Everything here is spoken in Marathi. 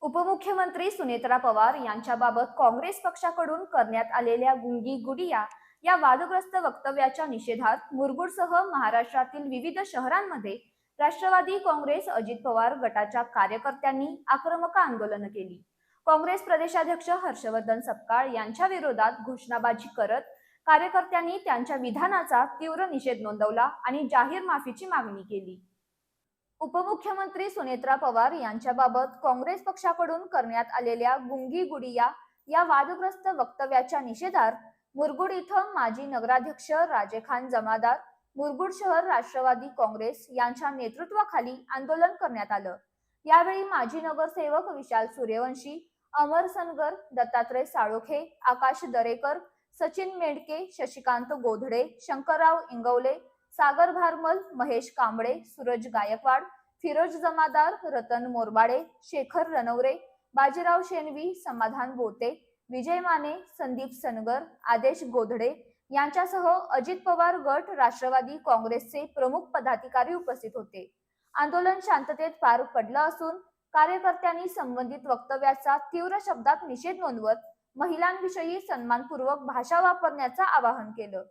उपमुख्यमंत्री सुनेत्रा पवार यांच्याबाबत काँग्रेस पक्षाकडून करण्यात आलेल्या गुंगी गुडिया या वादग्रस्त वक्तव्याच्या निषेधार्थ मुरगुडसह महाराष्ट्रातील विविध शहरांमध्ये राष्ट्रवादी काँग्रेस अजित पवार गटाच्या कार्यकर्त्यांनी आक्रमक आंदोलन केली। काँग्रेस प्रदेशाध्यक्ष हर्षवर्धन सपकाळ यांच्या विरोधात घोषणाबाजी करत कार्यकर्त्यांनी त्यांच्या विधानाचा तीव्र निषेध नोंदवला आणि जाहीर माफीची मागणी केली। उपमुख्यमंत्री सुनेत्रा पवार यांच्याबाबत काँग्रेस पक्षाकडून करण्यात आलेल्या गुंगी गुडिया या वादग्रस्त वक्तव्याच्या निषेधार्थ मुरगुड इथं माजी नगराध्यक्ष राजेखान जमादार, मुरगुड शहर राष्ट्रवादी काँग्रेस यांच्या नेतृत्वाखाली आंदोलन करण्यात आलं। यावेळी माजी नगरसेवक विशाल सूर्यवंशी, अमर सनगर, दत्तात्रय साळोखे, आकाश दरेकर, सचिन मेंढके, शशिकांत गोधडे, शंकरराव इंगवले, सागर भारमल, महेश कांबळे, सूरज गायकवाड, फिरोज जमादार, रतन मोरबाडे, शेखर रनवरे, बाजीराव शेणवी, समाधान बोते, विजय माने, संदीप सनगर, आदेश गोधडे यांच्यासह अजित पवार गट राष्ट्रवादी काँग्रेसचे प्रमुख पदाधिकारी उपस्थित होते। आंदोलन शांततेत पार पडलं असून कार्यकर्त्यांनी संबंधित वक्तव्याचा तीव्र शब्दात निषेध नोंदवत महिलांविषयी सन्मानपूर्वक भाषा वापरण्याचं आवाहन केलं।